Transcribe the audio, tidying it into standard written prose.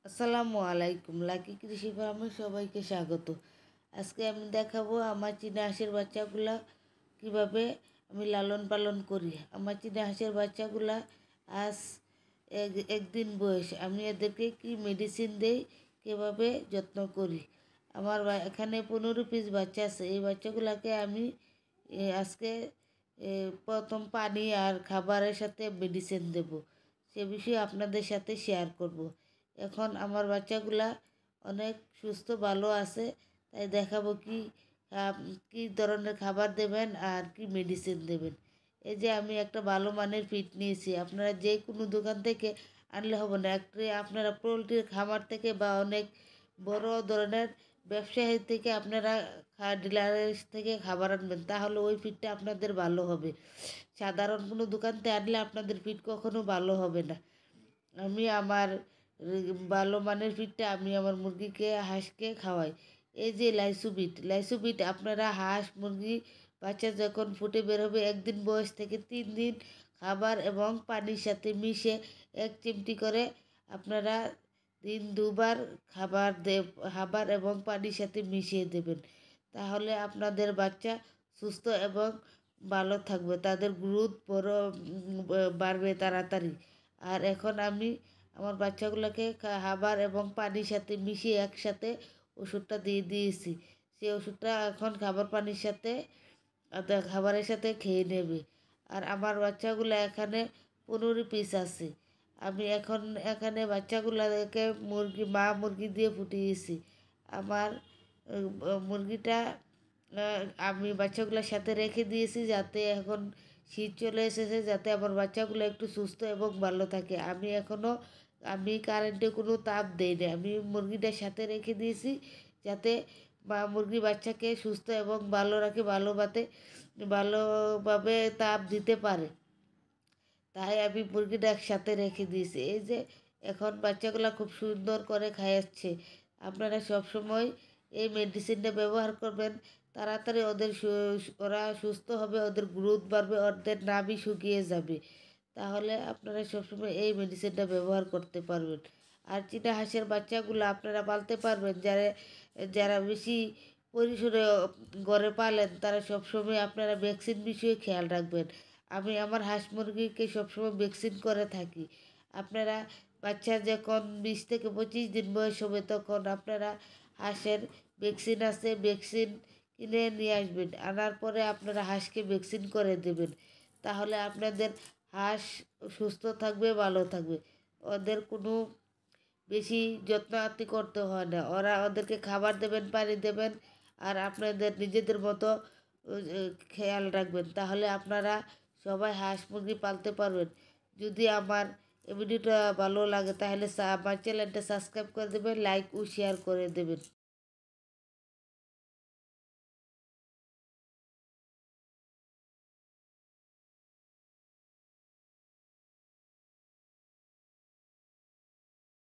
আসসালামু আলাইকুম। লাকি কৃষি ফার্মে সবাইকে স্বাগত। আজকে আমি দেখাবো আমার চীনা হাঁসের বাচ্চাগুলা কিভাবে আমি লালন পালন করি। আমার চীনা হাঁসের বাচ্চাগুলা আজ একদিন বয়স। আমি এদেরকে কি মেডিসিন দেই, কীভাবে যত্ন করি। আমার এখানে 15 পিস বাচ্চা আছে। এই বাচ্চাগুলাকে আমি আজকে প্রথম পানি আর খাবারের সাথে মেডিসিন দেব, সে বিষয়ে আপনাদের সাথে শেয়ার করব। এখন আমার বাচ্চাগুলা অনেক সুস্থ ভালো আছে, তাই দেখাবো কি ধরনের খাবার দেবেন আর কি মেডিসিন দেবেন। এই যে আমি একটা ভালো মানের ফিড নিয়েছি। আপনারা যে কোনো দোকান থেকে আনলে হবে না, আপনারা পোলট্রির খামার থেকে বা অনেক বড় ধরনের ব্যবসায়ী থেকে আপনারা ডিলারের থেকে খাবার আনবেন, তাহলে ওই ফিডটা আপনাদের ভালো হবে। সাধারণ কোনো দোকান থেকে আনলে আপনাদের ফিড কখনো ভালো হবে না। আমি আমার ভালো মানের ফিডটা আমি আমার মুরগিকে হাঁসকে খাওয়াই। এই যে লাইসোবিট আপনারা হাঁস মুরগি বাচ্চা যখন ফুটে বের হবে একদিন বয়স থেকে 3 দিন খাবার এবং পানির সাথে মিশে 1 চিমটি করে আপনারা দিন দুবার খাবার এবং পানির সাথে মিশিয়ে দেবেন। তাহলে আপনাদের বাচ্চা সুস্থ এবং ভালো থাকবে, তাদের গ্রোথ বাড়বে তাড়াতাড়ি। আর এখন আমি আমার বাচ্চাগুলোকে খাবার এবং পানির সাথে মিশিয়ে একসাথে ওষুধটা দিয়ে দিয়েছি। সেই ওষুধটা এখন খাবারের সাথে খেয়ে নেবে। আর আমার বাচ্চাগুলো এখানে 15 পিস আছে। আমি এখানে বাচ্চাগুলোকে মা মুরগি দিয়ে ফুটিয়েছি। আমার মুরগিটা আমি বাচ্চাগুলোর সাথে রেখে দিয়েছি, যাতে এখন শীত চলে এসেছে, যাতে আমার বাচ্চাগুলো একটু সুস্থ এবং ভালো থাকে। আমি কারেন্টে কোনো তাপ দেই না, আমি মুরগিটার সাথে রেখে দিয়েছি, যাতে মুরগি বাচ্চাকে সুস্থ এবং ভালো রাখে, ভালোভাবে তাপ দিতে পারে। তাই আমি মুরগিটা একসাথে রেখে দিয়েছি। এই যে এখন বাচ্চাগুলো খুব সুন্দর করে খাওয়াচ্ছে। আপনারা সবসময় এই মেডিসিনটা ব্যবহার করবেন, তাড়াতাড়ি ওরা সুস্থ হবে, ওদের গ্রোথ বাড়বে, ওদের নাভি শুকিয়ে যাবে। তাহলে আপনারা সবসময় এই মেডিসিনটা ব্যবহার করতে পারবেন। আর চীনা হাঁসের বাচ্চাগুলো আপনারা পালতে পারবেন, যারা বেশি পরিসরে ঘরে পালেন, তারা সবসময় আপনারা ভ্যাকসিন বিষয়ে খেয়াল রাখবেন। আমি আমার হাঁস মুরগিকে সবসময় ভ্যাকসিন করে থাকি। আপনারা বাচ্চা যখন 20 থেকে 25 দিন বয়স হবে, তখন আপনারা হাঁসের ভ্যাকসিন কিনে নিয়ে আসবেন। আনার পরে আপনারা হাঁসকে ভ্যাকসিন করে দেবেন। তাহলে আপনাদের হাঁস সুস্থ থাকবে, ভালো থাকবে। ওদের কোনো বেশি যত্ন করতে হয় না। ওদেরকে খাবার দেবেন, পানি দেবেন, আর আপনাদের নিজেদের মতো খেয়াল রাখবেন। তাহলে আপনারা সবাই হাঁস মুরগি পালতে পারবেন। যদি আমার এই ভিডিওটা ভালো লাগে, তাহলে আমার চ্যানেলটা সাবস্ক্রাইব করে দেবেন, লাইক ও শেয়ার করে দেবেন।